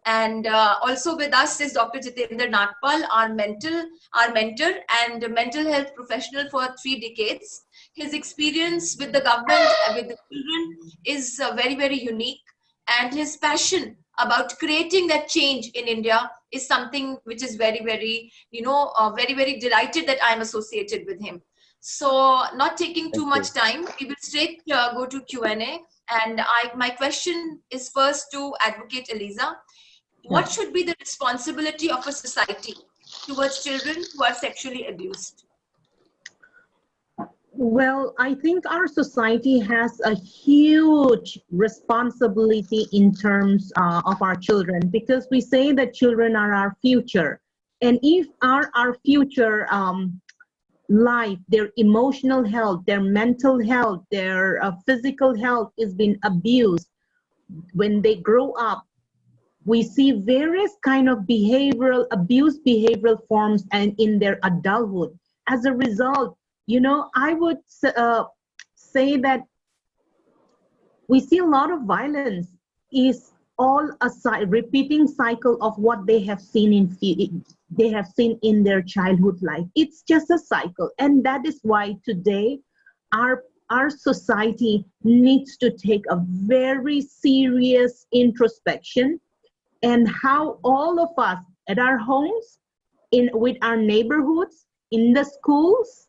And also with us is Dr. Jitendra Nagpal, our mentor and mental health professional for 3 decades. His experience with the government, with the children is very, very unique. And his passion about creating that change in India is something which is very, very, very, very delighted that I'm associated with him. So not taking too Thank much you. time, we will straight go to Q&A. And my question is first to Advocate Eliza. What should be the responsibility of a society towards children who are sexually abused? Well, I think our society has a huge responsibility in terms of our children, because we say that children are our future. And if our future life, their emotional health, their mental health, their physical health is being abused, when they grow up, we see various kind of behavioral forms and in their adulthood. As a result, I would say that we see a lot of violence is all a repeating cycle of what they have seen in their childhood life. It's just a cycle, and that is why today our society needs to take a very serious introspection, and how all of us at our homes, with our neighborhoods, in the schools,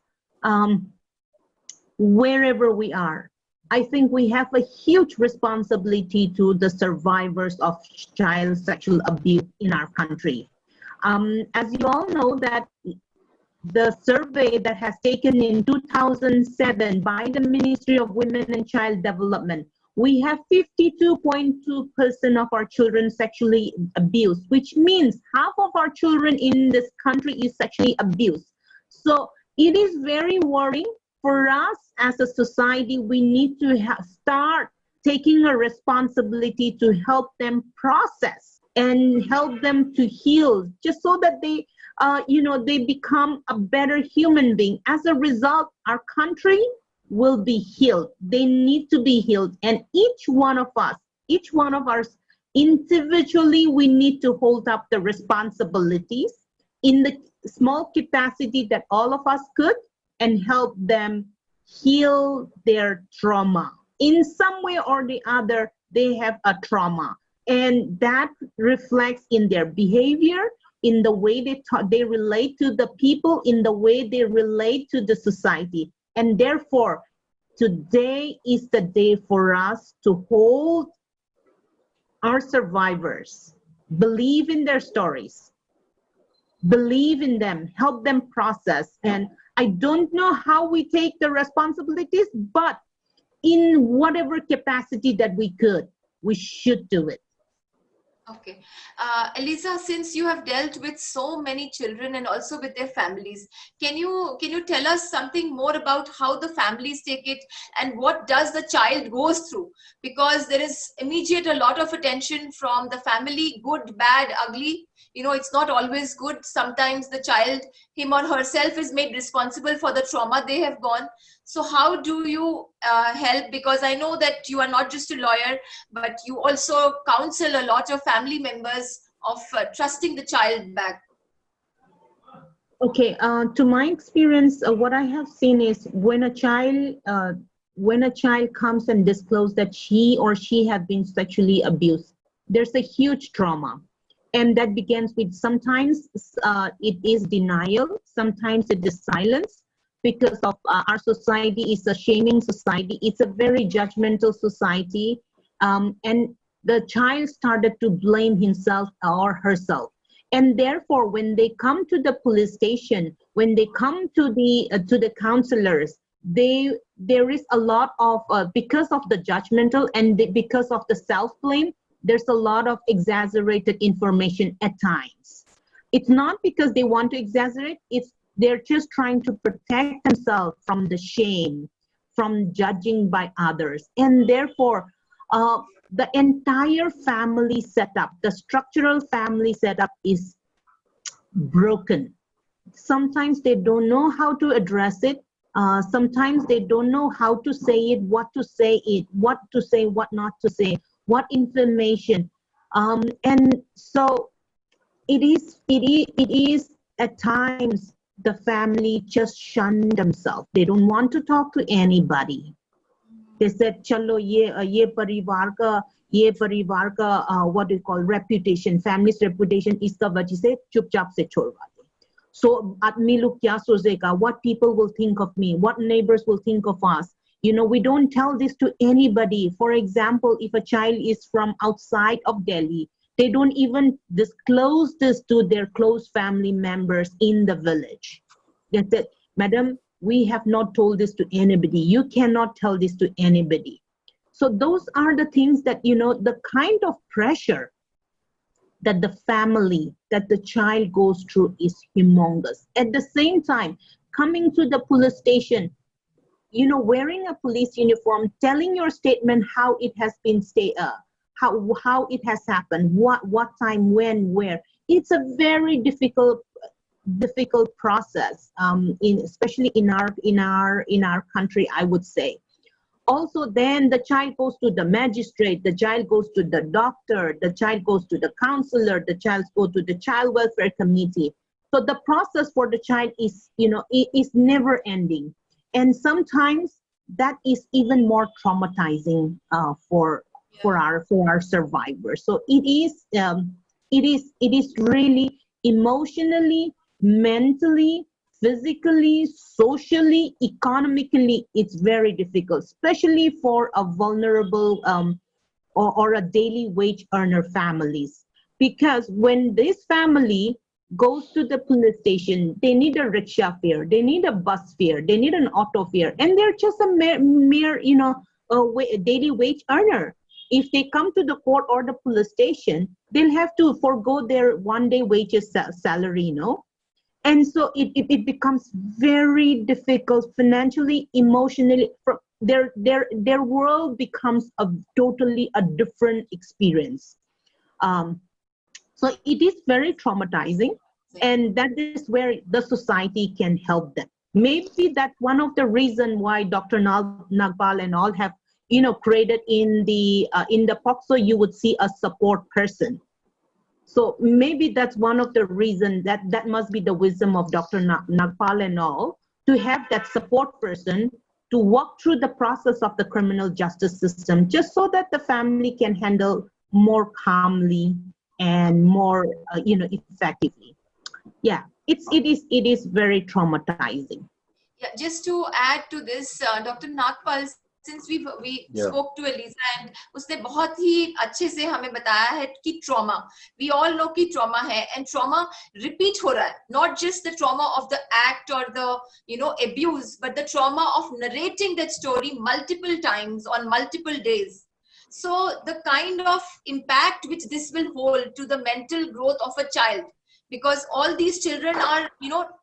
wherever we are, I think we have a huge responsibility to the survivors of child sexual abuse in our country. As you all know, that the survey that has taken in 2007 by the Ministry of Women and Child Development, we have 52.2% of our children sexually abused, which means half of our children in this country is sexually abused. So it is very worrying. For us as a society, we need to start taking a responsibility to help them process and help them to heal, just so that they become a better human being. As a result, our country will be healed. They need to be healed. And each one of us individually, we need to hold up the responsibilities in the small capacity that all of us could, and help them heal their trauma. In some way or the other, they have a trauma, and that reflects in their behavior, in the way they relate to the people, in the way they relate to the society. And therefore, today is the day for us to hold our survivors, believe in their stories, believe in them, help them process. And I don't know how we take the responsibilities, but in whatever capacity that we could, we should do it. Okay. Eliza, since you have dealt with so many children and also with their families, can you tell us something more about how the families take it and what does the child goes through? Because there is immediate a lot of attention from the family, good, bad, ugly. It's not always good. Sometimes the child, him or herself, is made responsible for the trauma they have gone. So how do you help? Because I know that you are not just a lawyer, but you also counsel a lot of family members of trusting the child back. Okay, to my experience, what I have seen is when a child comes and discloses that he or she have been sexually abused, there's a huge trauma. And that begins with sometimes it is denial, sometimes it is silence, because of our society is a shaming society. It's a very judgmental society. And the child started to blame himself or herself. And therefore, when they come to the police station, when they come to the counselors, there is a lot of, because of the judgmental and because of the self-blame, there's a lot of exaggerated information at times. It's not because they want to exaggerate, they're just trying to protect themselves from the shame, from judging by others. And therefore, the entire family setup, the structural family setup is broken. Sometimes they don't know how to address it. Sometimes they don't know how to say it, what to say, what not to say, what information. And so it is at times the family just shun themselves. They don't want to talk to anybody. They said, "Chalo, ye parivar ka what do you call reputation, family's reputation इसका वजह से चुपचाप से छोड़वा दे." So आदमी लोग क्या सोचेगा? What people will think of me? What neighbors will think of us? We don't tell this to anybody. For example, if a child is from outside of Delhi, they don't even disclose this to their close family members in the village. They said, "Madam, we have not told this to anybody. You cannot tell this to anybody." So those are the things that, the kind of pressure that the family, that the child goes through is humongous. At the same time, coming to the police station, wearing a police uniform, telling your statement how it has been how it has happened, what time, when, where. It's a very difficult process, especially in our country, I would say. Also, then the child goes to the magistrate, the child goes to the doctor, the child goes to the counselor, the child goes to the child welfare committee. So the process for the child is never ending, and sometimes that is even more traumatizing for our survivors. So it is really emotionally, mentally, physically, socially, economically, it's very difficult, especially for a vulnerable or a daily wage earner families. Because when this family goes to the police station, they need a rickshaw fare, they need a bus fare, they need an auto fare, and they're just a mere daily wage earner. If they come to the court or the police station, they'll have to forego their one-day wages salary, and so it becomes very difficult financially, emotionally. Their world becomes a different experience. So it is very traumatizing, and that is where the society can help them. Maybe that's one of the reason why Dr. Nagpal and all have created in the POCSO, you would see a support person. So maybe that's one of the reasons that must be the wisdom of Dr. Nagpal and all, to have that support person to walk through the process of the criminal justice system, just so that the family can handle more calmly and more, effectively. Yeah, it is very traumatizing. Yeah, just to add to this, Dr. Nagpal, since we Yeah. spoke to Eliza and उसने बहुत ही अच्छे से हमें बताया है कि trauma, we all know कि trauma है, and trauma repeat हो रहा है, not just the trauma of the act or the abuse, but the trauma of narrating that story multiple times on multiple days. So the kind of impact which this will hold to the mental growth of a child, because all these children are,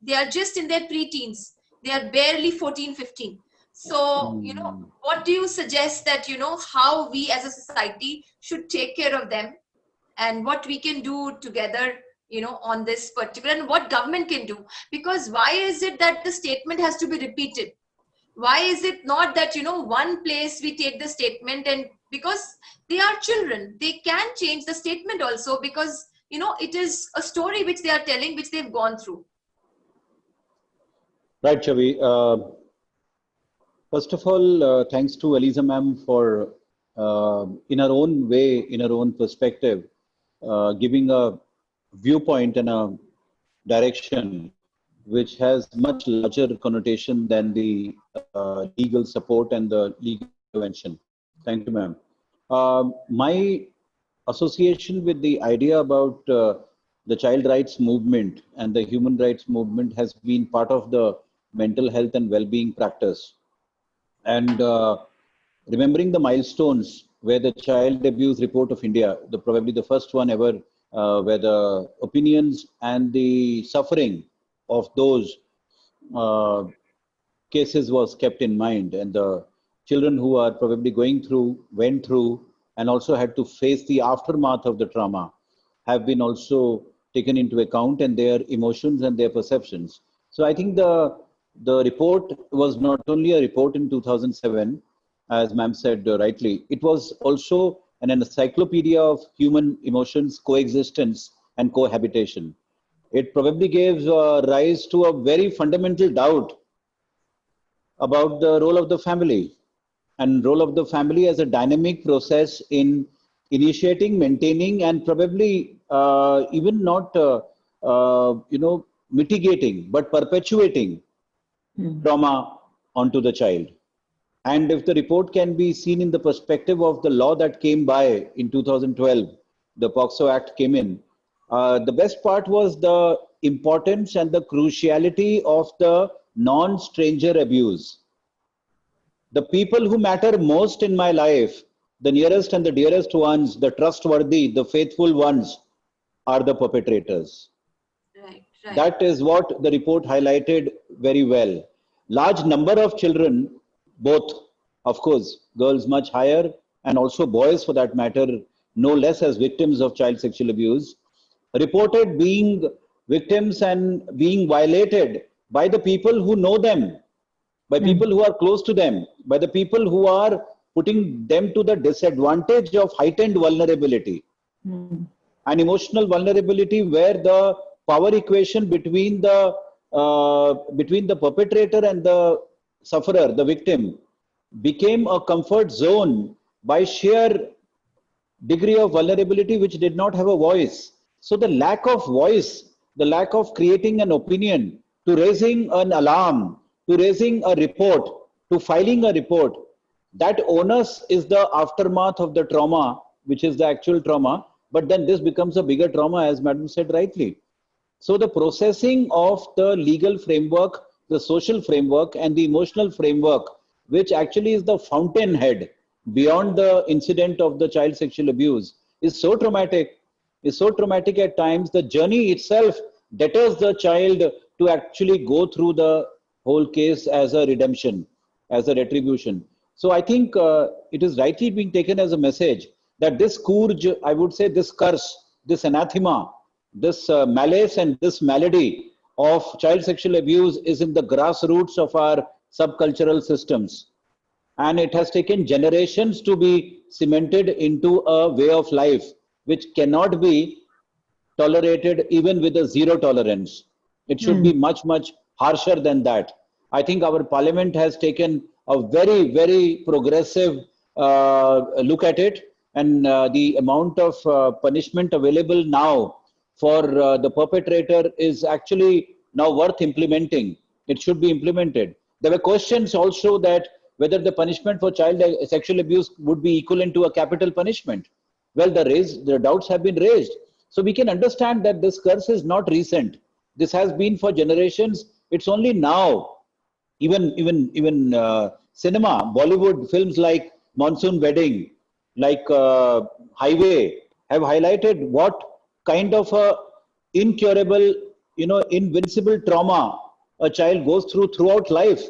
they are just in their pre-teens, they are barely 14, 15. So, what do you suggest that, how we as a society should take care of them, and what we can do together, on this particular, and what government can do? Because why is it that the statement has to be repeated? Why is it not that, one place we take the statement, and because they are children, they can change the statement also, because, it is a story which they are telling, which they've gone through. Right, Chavi. First of all, thanks to Eliza ma'am for, in her own way, in her own perspective, giving a viewpoint and a direction which has much larger connotation than the legal support and the legal intervention. Thank you, ma'am. My association with the idea about the child rights movement and the human rights movement has been part of the mental health and well-being practice. And remembering the milestones where the Child Abuse Report of India, probably the first one ever, where the opinions and the suffering of those uh, cases was kept in mind, and the children who are probably went through, and also had to face the aftermath of the trauma have been also taken into account, and their emotions and their perceptions. So I think the report was not only a report in 2007, as ma'am said rightly, it was also and an encyclopedia of human emotions, coexistence, and cohabitation. It probably gave rise to a very fundamental doubt about the role of the family and role of the family as a dynamic process in initiating, maintaining, and probably even not, mitigating, but perpetuating trauma onto the child. And if the report can be seen in the perspective of the law that came by in 2012, the POXO Act came in. The best part was the importance and the cruciality of the non-stranger abuse. The people who matter most in my life, the nearest and the dearest ones, the trustworthy, the faithful ones, are the perpetrators. Right, right. That is what the report highlighted very well. Large number of children, both, of course, girls much higher, and also boys for that matter, no less as victims of child sexual abuse, reported being victims and being violated by the people who know them, by people who are close to them, by the people who are putting them to the disadvantage of heightened vulnerability. An emotional vulnerability where the power equation between the perpetrator and the sufferer, the victim, became a comfort zone by sheer degree of vulnerability which did not have a voice. So the lack of voice, the lack of creating an opinion, to raising an alarm, to raising a report, to filing a report, that onus is the aftermath of the trauma, which is the actual trauma. But then this becomes a bigger trauma, as Madam said rightly. So the processing of the legal framework, the social framework, and the emotional framework, which actually is the fountainhead beyond the incident of the child sexual abuse, is so traumatic, at times. The journey itself deters the child to actually go through the whole case as a redemption, as a retribution. So I think it is rightly being taken as a message that this scourge, I would say this curse, this anathema, this malice and this malady of child sexual abuse is in the grassroots of our subcultural systems. And it has taken generations to be cemented into a way of life which cannot be tolerated even with a zero tolerance. It should be much, much harsher than that. I think our parliament has taken a very, very progressive look at it, and the amount of punishment available now for the perpetrator is actually now worth implementing. It should be implemented. There were questions also that whether the punishment for child sexual abuse would be equivalent to a capital punishment. Well, the doubts have been raised. So we can understand that this curse is not recent. This has been for generations. It's only now, even cinema, Bollywood films like Monsoon Wedding, like Highway, have highlighted what kind of a incurable, invincible trauma a child goes through throughout life.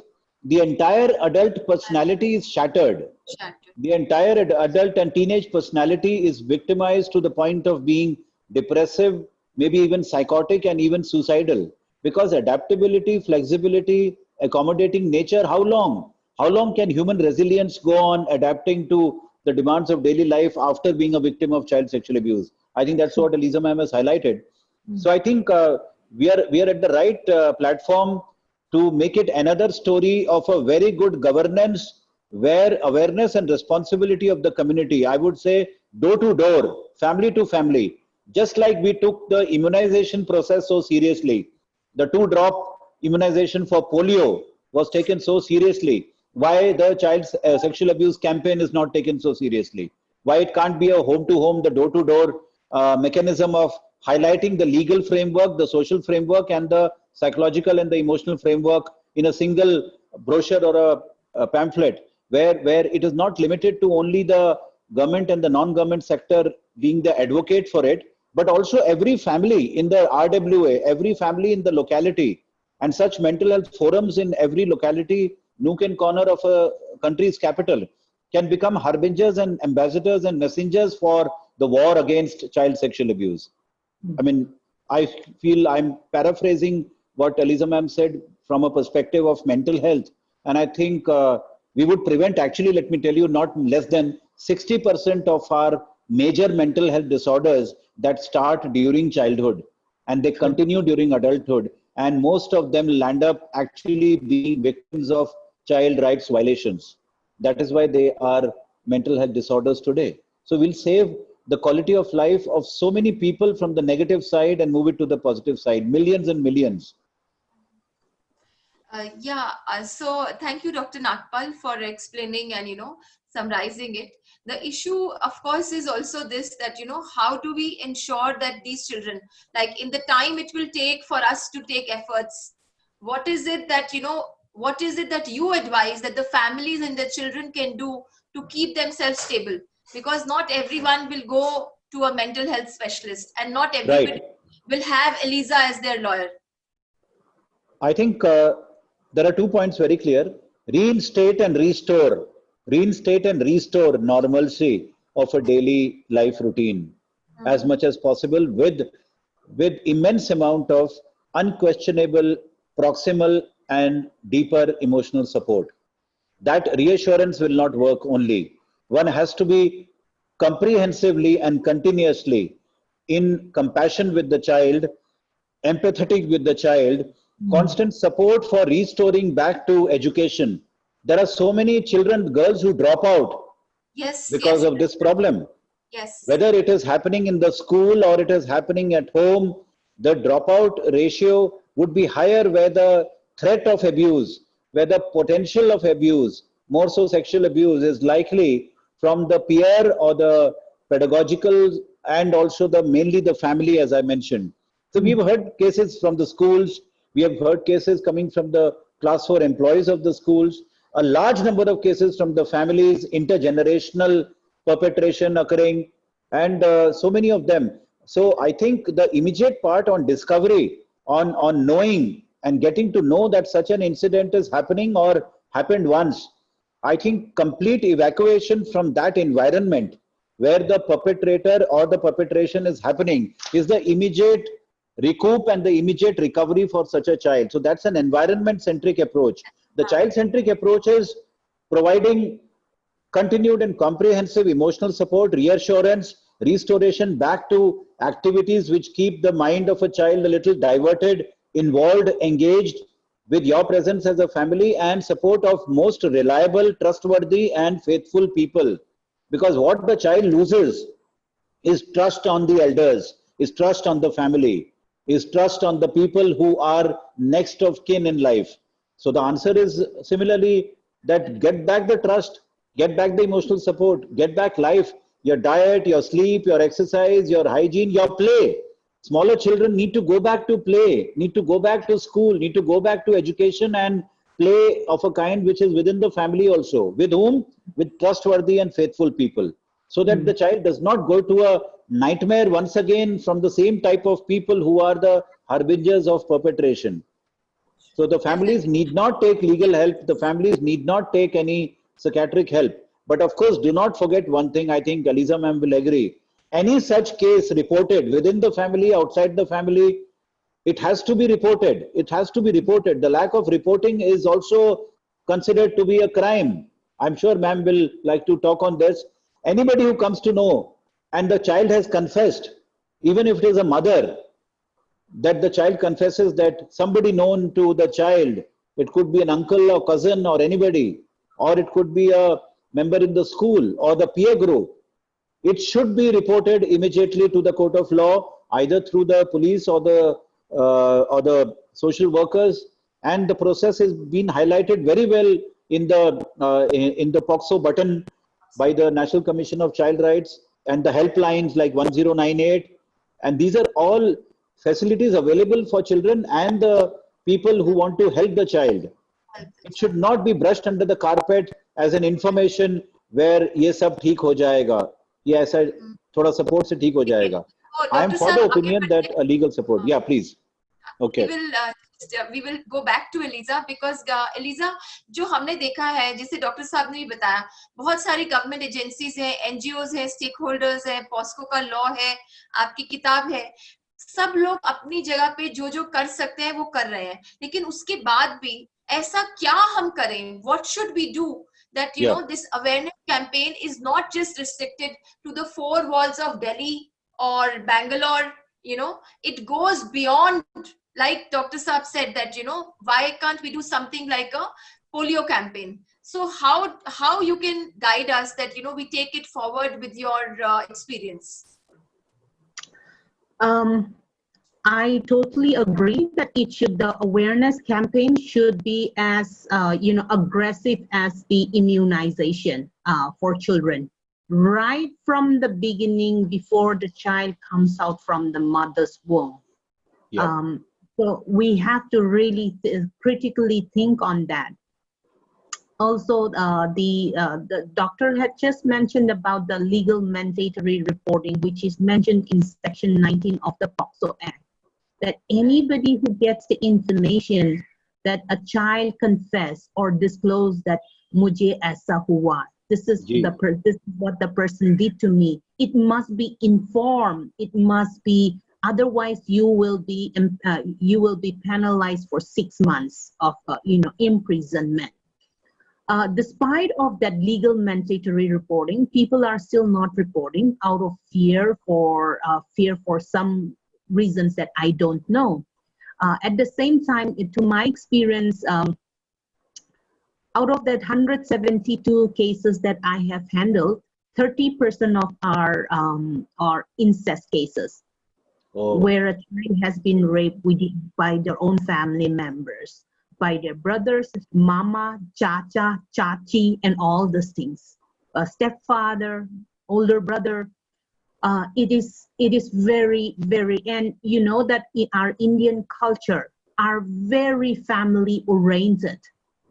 The entire adult personality is shattered. Shattered. The entire adult and teenage personality is victimized to the point of being depressive, maybe even psychotic, and even suicidal. Because adaptability, flexibility, accommodating nature, how long? How long can human resilience go on adapting to the demands of daily life after being a victim of child sexual abuse? I think that's what Eliza ma'am has highlighted. So I think we are at the right platform to make it another story of a very good governance where awareness and responsibility of the community, I would say door to door, family to family, just like we took the immunization process so seriously. The 2-drop immunization for polio was taken so seriously. Why the child sexual abuse campaign is not taken so seriously? Why it can't be a home to home, the door to door mechanism of highlighting the legal framework, the social framework, and the psychological and the emotional framework in a single brochure or a pamphlet, where it is not limited to only the government and the non-government sector being the advocate for it, but also every family in the RWA, every family in the locality, and such mental health forums in every locality, nook and corner of a country's capital, can become harbingers and ambassadors and messengers for the war against child sexual abuse. I mean, I feel I'm paraphrasing what Eliza ma'am said from a perspective of mental health. And I think we would prevent, actually, let me tell you, not less than 60% of our major mental health disorders that start during childhood and they continue during adulthood, and most of them land up actually being victims of child rights violations. That is why they are mental health disorders today. So we'll save the quality of life of so many people from the negative side and move it to the positive side, millions and millions. So thank you, Dr. Nagpal, for explaining and, summarizing it. The issue, of course, is also this, that, how do we ensure that these children, like in the time it will take for us to take efforts, what is it that, what is it that you advise that the families and the children can do to keep themselves stable? Because not everyone will go to a mental health specialist, and not everybody Right. will have Eliza as their lawyer. I think there are 2 points very clear. Reinstate and restore. Reinstate and restore normalcy of a daily life routine as much as possible with immense amount of unquestionable, proximal and deeper emotional support. That reassurance will not work only. One has to be comprehensively and continuously in compassion with the child, empathetic with the child, constant support for restoring back to education. There are so many children, girls who drop out Yes, because yes, of this problem. yes. Whether it is happening in the school or it is happening at home, the dropout ratio would be higher where the threat of abuse, where the potential of abuse, more so sexual abuse, is likely from the peer or the pedagogical and also the mainly the family, as I mentioned. So we've heard cases from the schools, we have heard cases coming from the class 4 employees of the schools, a large number of cases from the families, intergenerational perpetration occurring, and so many of them. So I think the immediate part on discovery, on knowing and getting to know that such an incident is happening or happened once, I think complete evacuation from that environment where the perpetrator or the perpetration is happening is the immediate recoup and the immediate recovery for such a child. So that's an environment centric approach. The child centric approach is providing continued and comprehensive emotional support, reassurance, restoration back to activities which keep the mind of a child a little diverted, involved, engaged with your presence as a family, and support of most reliable, trustworthy, and faithful people. Because what the child loses is trust on the elders, is trust on the family, is trust on the people who are next of kin in life. So the answer is similarly that get back the trust, get back the emotional support, get back life, your diet, your sleep, your exercise, your hygiene, your play. Smaller children need to go back to play, need to go back to school, need to go back to education and play of a kind which is within the family also. With whom? With trustworthy and faithful people. So that the child does not go to a nightmare once again from the same type of people who are the harbingers of perpetration. So the families Definitely. need not take legal help. The families need not take any psychiatric help. But of course, do not forget one thing. I think Aliza ma'am will agree. Any such case reported within the family, outside the family, it has to be reported. It has to be reported. The lack of reporting is also considered to be a crime. I'm sure ma'am will like to talk on this. Anybody who comes to know and the child has confessed, even if it is a mother, that the child confesses that somebody known to the child, it could be an uncle or cousin or anybody, or it could be a member in the school or the peer group, it should be reported immediately to the court of law, either through the police or the social workers. And the process has been highlighted very well in the POXO button by the National Commission of Child Rights and the helplines like 1098. And these are all facilities available for children and the people who want to help the child. It should not be brushed under the carpet as an information where ये सब ठीक हो जाएगा, ये ऐसा थोड़ा support से ठीक हो Okay. जाएगा. So, I am Dr. for Saab, the again, opinion that a legal support. Yeah, please. we Okay. will we will go back to Eliza, because Eliza, जो हमने देखा है, जैसे डॉक्टर साहब ने भी बताया, बहुत सारी गवर्नमेंट एजेंसीज हैं, एनजीओज हैं, स्टेक होल्डर्स हैं, पॉस्को का लॉ है, आपकी किताब है, सब लोग अपनी जगह पे जो जो कर सकते हैं वो कर रहे हैं, लेकिन उसके बाद भी ऐसा क्या हम करें, what should we do that, Yeah. this awareness campaign is not just restricted to the four walls of Delhi or Bangalore. It goes beyond, like Dr. Saab said, that, why can't we do something like a polio campaign? So how you can guide us that, we take it forward with your experience? I totally agree that the awareness campaign should be as aggressive as the immunization for children, right from the beginning, before the child comes out from the mother's womb. Yeah. So we have to really critically think on that. Also, the doctor had just mentioned about the legal mandatory reporting, which is mentioned in Section 19 of the POCSO Act, that anybody who gets the information that a child confess or disclose that mujhe aisa hua, this is what the person did to me, it must be informed. It must be, otherwise you will be penalized for 6 months of imprisonment. Despite of that legal mandatory reporting, people are still not reporting out of fear for some reasons that I don't know. At the same time, to my experience, out of that 172 cases that I have handled, 30% of are incest cases, where a child has been raped by their own family members, by their brothers, mama, chacha, chachi, and all these things. A stepfather, older brother. It is very, very, and you know that in our Indian culture are very family oriented,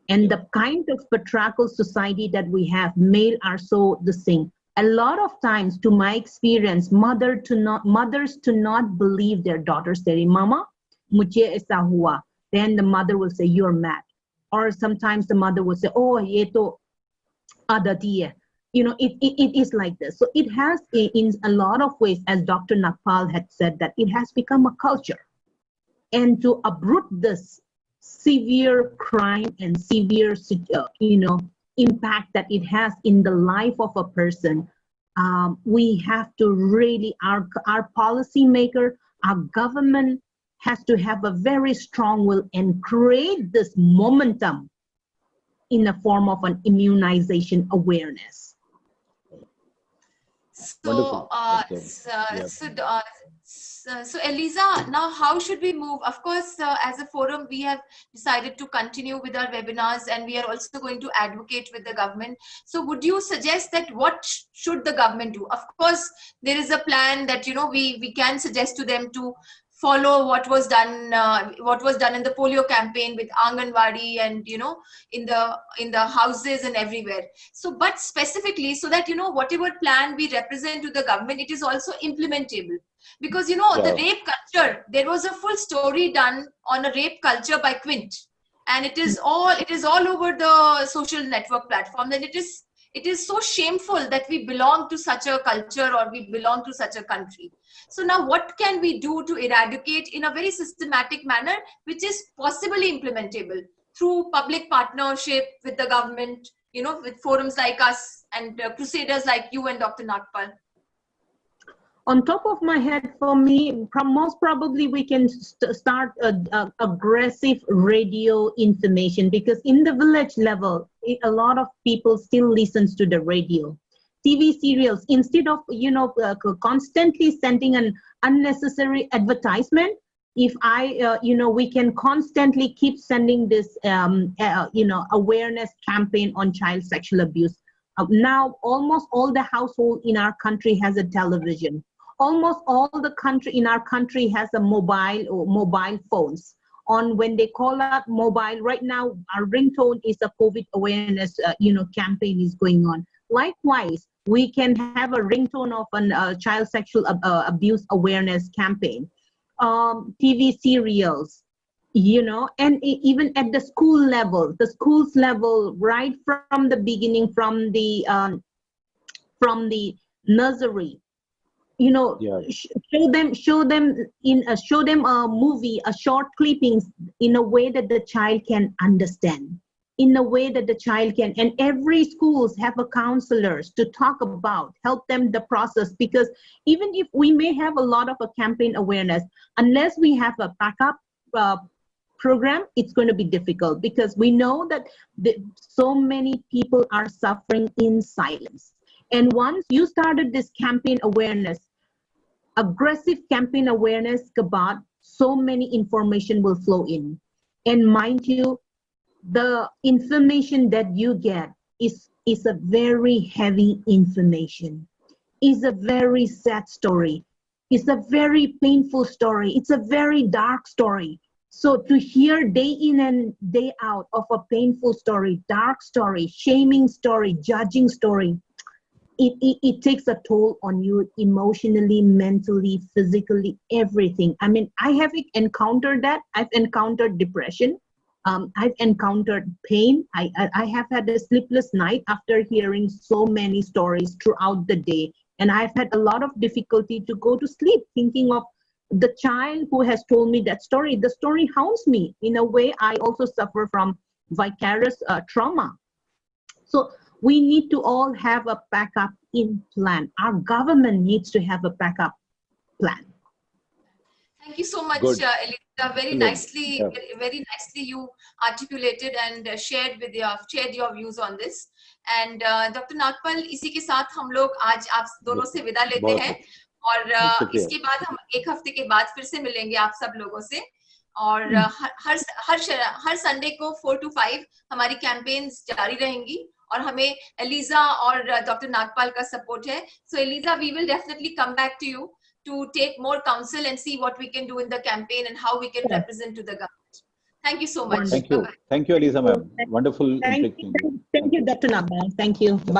and the kind of patriarchal society that we have, male are so the same. A lot of times, to my experience, mothers do not believe their daughters saying, "Mama, mujhe aisa hua." Then the mother will say, "You're mad," or sometimes the mother will say, "Oh, ye to adati hai." It is like this. So it has, in a lot of ways, as Dr. Nagpal had said, that it has become a culture. And to uproot this severe crime and severe, impact that it has in the life of a person, we have to really, our policymaker, our government has to have a very strong will and create this momentum in the form of an immunization awareness. So, so Eliza, now how should we move? Of course, as a forum, we have decided to continue with our webinars, and we are also going to advocate with the government. So would you suggest that what should the government do? Of course, there is a plan that, we can suggest to them to follow what was done in the polio campaign with Anganwadi and, in the houses and everywhere. So, but specifically, so that, whatever plan we represent to the government, it is also implementable. Because, the rape culture, there was a full story done on a rape culture by Quint. And it is all over the social network platform. And it is so shameful that we belong to such a culture or we belong to such a country. So now what can we do to eradicate in a very systematic manner, which is possibly implementable through public partnership with the government, with forums like us and crusaders like you and Dr. Nagpal? On top of my head, for me, most probably we can start aggressive radio information, because in the village level, a lot of people still listens to the radio. TV serials, instead of constantly sending an unnecessary advertisement, if we can constantly keep sending this awareness campaign on child sexual abuse. Now almost all the household in our country has a television. Almost all the country in our country has a mobile phones. On when they call out mobile, right now our ringtone is a COVID awareness campaign is going on. Likewise, we can have a ringtone of a child sexual abuse awareness campaign. TV serials, and even at the schools level, right from the beginning, from the nursery, show them a movie, a short clippings in a way that the child can understand. in a way that the child can, and every schools have a counselors to talk about, help them the process, because even if we may have a lot of a campaign awareness, unless we have a backup program, it's going to be difficult, because we know that so many people are suffering in silence. And once you started this campaign awareness, aggressive campaign awareness about, so many information will flow in. And mind you, the information that you get is a very heavy information, is a very sad story, it's a very painful story, it's a very dark story. So to hear day in and day out of a painful story, dark story, shaming story, judging story, it takes a toll on you emotionally, mentally, physically, everything. I mean, I have encountered that. I've encountered depression. I've encountered pain. I have had a sleepless night after hearing so many stories throughout the day. And I've had a lot of difficulty to go to sleep thinking of the child who has told me that story. The story haunts me. In a way, I also suffer from vicarious trauma. So we need to all have a backup in plan. Our government needs to have a backup plan. Thank you so much, Good. Elisa. Very Excellent. nicely, Yeah. very nicely you articulated and shared your views on this. And Dr. Nagpal, इसी के साथ हम लोग आज आप दोनों से विदा लेते बहुत हैं, और शुक्रिया। इसके बाद हम एक हफ्ते के बाद फिर से मिलेंगे आप सब लोगों से। और हर संडे को 4 to 5 हमारी कैंपेन्स जारी रहेंगी, और हमें एलिजा और डॉक्टर नागपाल का सपोर्ट है. So Eliza, we will definitely come back to you to take more counsel and see what we can do in the campaign and how we can represent to the government. Thank you so much. Thank you. Bye-bye. Thank you, Eliza ma'am. Wonderful. Thank you, Dr. Nagpal. Thank you. Bye.